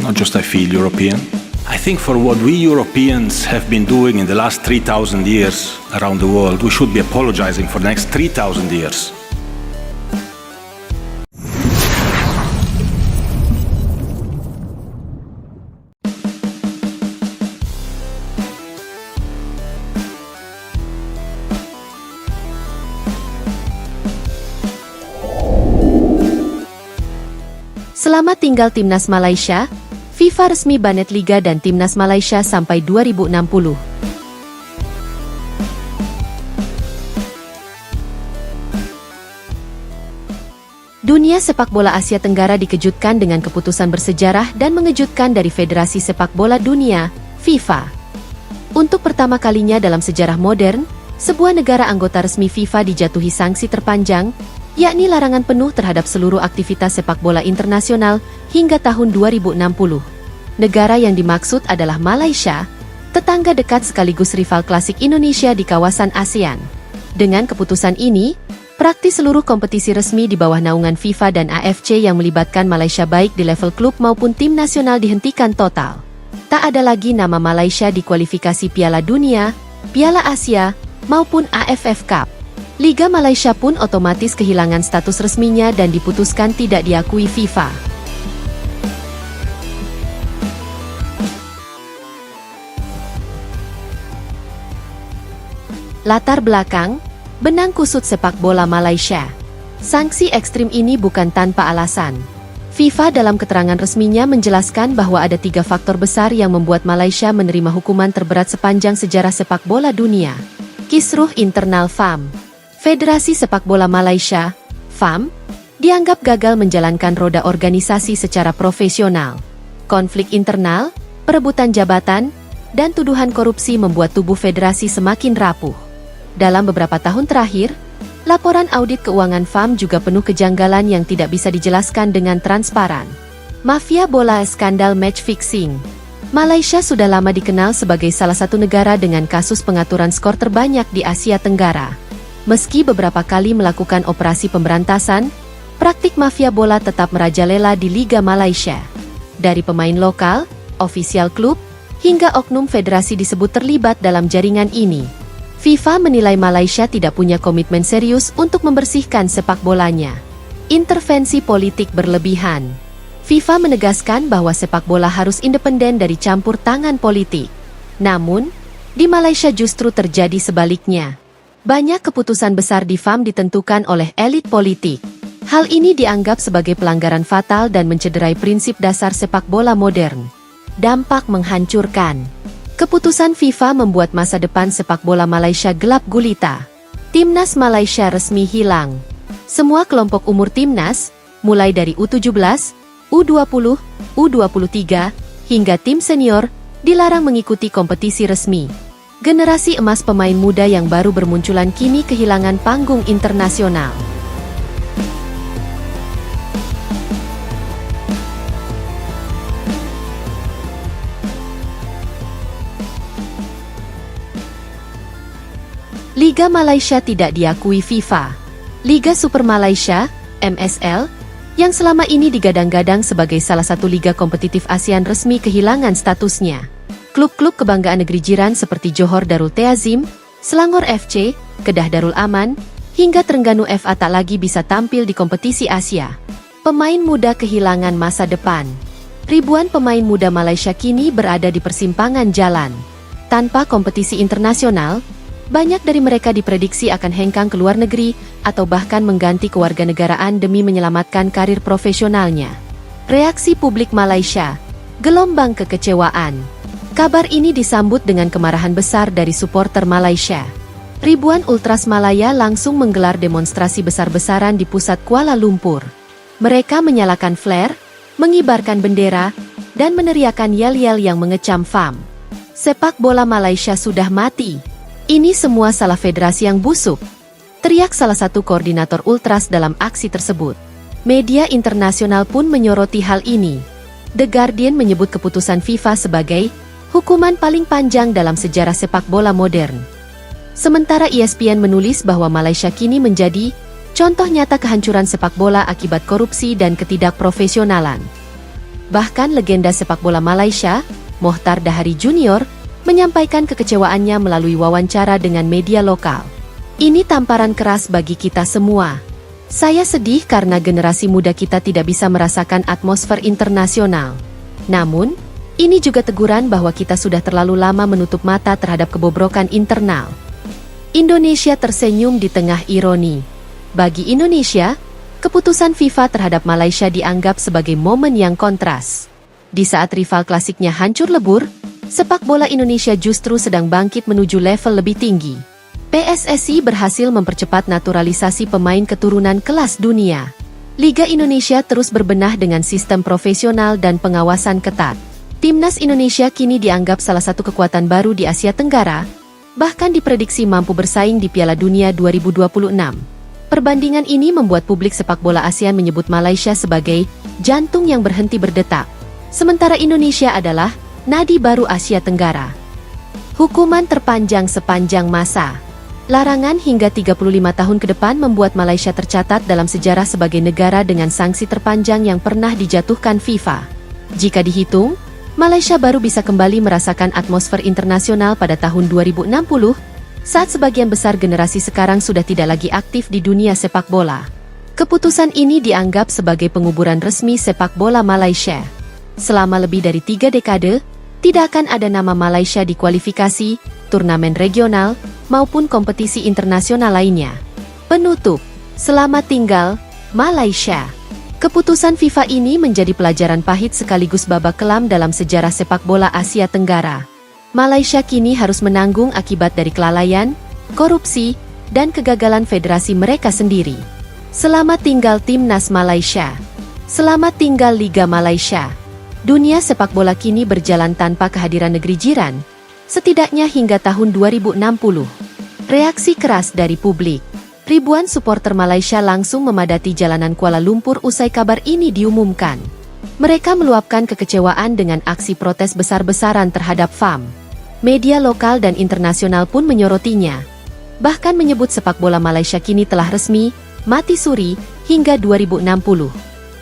not just I feel European. I think for what we Europeans have been doing in the last 3,000 years around the world, we should be apologizing for the next 3,000 years. Selamat tinggal Timnas Malaysia. FIFA resmi banet Liga dan Timnas Malaysia sampai 2060. Dunia sepak bola Asia Tenggara dikejutkan dengan keputusan bersejarah dan mengejutkan dari Federasi Sepak Bola Dunia, FIFA. Untuk pertama kalinya dalam sejarah modern, sebuah negara anggota resmi FIFA dijatuhi sanksi terpanjang, yakni larangan penuh terhadap seluruh aktivitas sepak bola internasional hingga tahun 2060. Negara yang dimaksud adalah Malaysia, tetangga dekat sekaligus rival klasik Indonesia di kawasan ASEAN. Dengan keputusan ini, praktis seluruh kompetisi resmi di bawah naungan FIFA dan AFC yang melibatkan Malaysia baik di level klub maupun tim nasional dihentikan total. Tak ada lagi nama Malaysia di kualifikasi Piala Dunia, Piala Asia, maupun AFF Cup. Liga Malaysia pun otomatis kehilangan status resminya dan diputuskan tidak diakui FIFA. Latar belakang, benang kusut sepak bola Malaysia. Sanksi ekstrim ini bukan tanpa alasan. FIFA dalam keterangan resminya menjelaskan bahwa ada 3 faktor besar yang membuat Malaysia menerima hukuman terberat sepanjang sejarah sepak bola dunia. Kisruh internal FAM. Federasi Sepak Bola Malaysia, FAM, dianggap gagal menjalankan roda organisasi secara profesional. Konflik internal, perebutan jabatan, dan tuduhan korupsi membuat tubuh federasi semakin rapuh. Dalam beberapa tahun terakhir, laporan audit keuangan FAM juga penuh kejanggalan yang tidak bisa dijelaskan dengan transparan. Mafia bola, skandal match fixing. Malaysia sudah lama dikenal sebagai salah satu negara dengan kasus pengaturan skor terbanyak di Asia Tenggara. Meski beberapa kali melakukan operasi pemberantasan, praktik mafia bola tetap merajalela di Liga Malaysia. Dari pemain lokal, ofisial klub, hingga oknum federasi disebut terlibat dalam jaringan ini. FIFA menilai Malaysia tidak punya komitmen serius untuk membersihkan sepak bolanya. Intervensi politik berlebihan. FIFA menegaskan bahwa sepak bola harus independen dari campur tangan politik. Namun, di Malaysia justru terjadi sebaliknya. Banyak keputusan besar di FAM ditentukan oleh elit politik. Hal ini dianggap sebagai pelanggaran fatal dan mencederai prinsip dasar sepak bola modern. Dampak menghancurkan. Keputusan FIFA membuat masa depan sepak bola Malaysia gelap gulita. Timnas Malaysia resmi hilang. Semua kelompok umur timnas, mulai dari U17, U20, U23, hingga tim senior, dilarang mengikuti kompetisi resmi. Generasi emas pemain muda yang baru bermunculan kini kehilangan panggung internasional. Liga Malaysia tidak diakui FIFA. Liga Super Malaysia, MSL, yang selama ini digadang-gadang sebagai salah satu liga kompetitif ASEAN resmi kehilangan statusnya. Klub-klub kebanggaan negeri jiran seperti Johor Darul Teazim, Selangor FC, Kedah Darul Aman, hingga Terengganu FA tak lagi bisa tampil di kompetisi Asia. Pemain muda kehilangan masa depan. Ribuan pemain muda Malaysia kini berada di persimpangan jalan. Tanpa kompetisi internasional, banyak dari mereka diprediksi akan hengkang ke luar negeri atau bahkan mengganti kewarganegaraan demi menyelamatkan karir profesionalnya. Reaksi publik Malaysia, gelombang kekecewaan. Kabar ini disambut dengan kemarahan besar dari supporter Malaysia. Ribuan Ultras Malaya langsung menggelar demonstrasi besar-besaran di pusat Kuala Lumpur. Mereka menyalakan flare, mengibarkan bendera, dan meneriakan yel-yel yang mengecam FAM. Sepak bola Malaysia sudah mati. Ini semua salah federasi yang busuk, teriak salah satu koordinator Ultras dalam aksi tersebut. Media internasional pun menyoroti hal ini. The Guardian menyebut keputusan FIFA sebagai hukuman paling panjang dalam sejarah sepak bola modern. Sementara ESPN menulis bahwa Malaysia kini menjadi contoh nyata kehancuran sepak bola akibat korupsi dan ketidakprofesionalan. Bahkan legenda sepak bola Malaysia, Mohtar Dahari Junior, menyampaikan kekecewaannya melalui wawancara dengan media lokal. Ini tamparan keras bagi kita semua. Saya sedih karena generasi muda kita tidak bisa merasakan atmosfer internasional. Namun, ini juga teguran bahwa kita sudah terlalu lama menutup mata terhadap kebobrokan internal. Indonesia tersenyum di tengah ironi. Bagi Indonesia, keputusan FIFA terhadap Malaysia dianggap sebagai momen yang kontras. Di saat rival klasiknya hancur lebur, sepak bola Indonesia justru sedang bangkit menuju level lebih tinggi. PSSI berhasil mempercepat naturalisasi pemain keturunan kelas dunia. Liga Indonesia terus berbenah dengan sistem profesional dan pengawasan ketat. Timnas Indonesia kini dianggap salah satu kekuatan baru di Asia Tenggara, bahkan diprediksi mampu bersaing di Piala Dunia 2026. Perbandingan ini membuat publik sepak bola ASEAN menyebut Malaysia sebagai jantung yang berhenti berdetak, sementara Indonesia adalah nadi baru Asia Tenggara. Hukuman terpanjang sepanjang masa. Larangan hingga 35 tahun ke depan membuat Malaysia tercatat dalam sejarah sebagai negara dengan sanksi terpanjang yang pernah dijatuhkan FIFA. Jika dihitung, Malaysia baru bisa kembali merasakan atmosfer internasional pada tahun 2060, saat sebagian besar generasi sekarang sudah tidak lagi aktif di dunia sepak bola. Keputusan ini dianggap sebagai penguburan resmi sepak bola Malaysia. Selama lebih dari 3 dekade, tidak akan ada nama Malaysia di kualifikasi, turnamen regional, maupun kompetisi internasional lainnya. Penutup, selamat tinggal, Malaysia. Keputusan FIFA ini menjadi pelajaran pahit sekaligus babak kelam dalam sejarah sepak bola Asia Tenggara. Malaysia kini harus menanggung akibat dari kelalaian, korupsi, dan kegagalan federasi mereka sendiri. Selamat tinggal Timnas Malaysia. Selamat tinggal Liga Malaysia. Dunia sepak bola kini berjalan tanpa kehadiran negeri jiran, setidaknya hingga tahun 2060. Reaksi keras dari publik. Ribuan supporter Malaysia langsung memadati jalanan Kuala Lumpur usai kabar ini diumumkan. Mereka meluapkan kekecewaan dengan aksi protes besar-besaran terhadap FAM. Media lokal dan internasional pun menyorotinya. Bahkan menyebut sepak bola Malaysia kini telah resmi mati suri hingga 2060.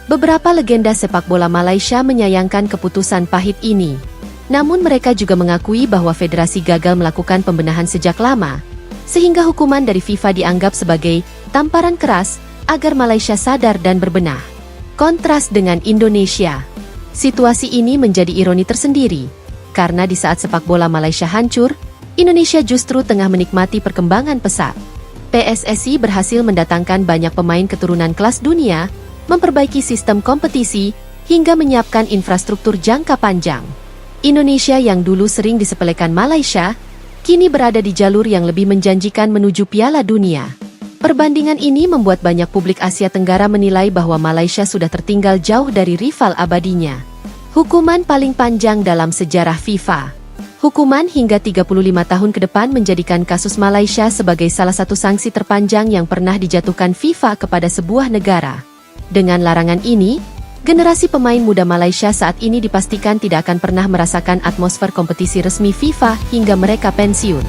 Beberapa legenda sepak bola Malaysia menyayangkan keputusan pahit ini. Namun mereka juga mengakui bahwa federasi gagal melakukan pembenahan sejak lama, sehingga hukuman dari FIFA dianggap sebagai tamparan keras agar Malaysia sadar dan berbenah. Kontras dengan Indonesia. Situasi ini menjadi ironi tersendiri, karena di saat sepak bola Malaysia hancur, Indonesia justru tengah menikmati perkembangan pesat. PSSI berhasil mendatangkan banyak pemain keturunan kelas dunia, memperbaiki sistem kompetisi, hingga menyiapkan infrastruktur jangka panjang. Indonesia yang dulu sering disepelekan Malaysia, kini berada di jalur yang lebih menjanjikan menuju Piala Dunia. Perbandingan ini membuat banyak publik Asia Tenggara menilai bahwa Malaysia sudah tertinggal jauh dari rival abadinya. Hukuman paling panjang dalam sejarah FIFA. Hukuman hingga 35 tahun ke depan menjadikan kasus Malaysia sebagai salah satu sanksi terpanjang yang pernah dijatuhkan FIFA kepada sebuah negara. Dengan larangan ini, generasi pemain muda Malaysia saat ini dipastikan tidak akan pernah merasakan atmosfer kompetisi resmi FIFA hingga mereka pensiun.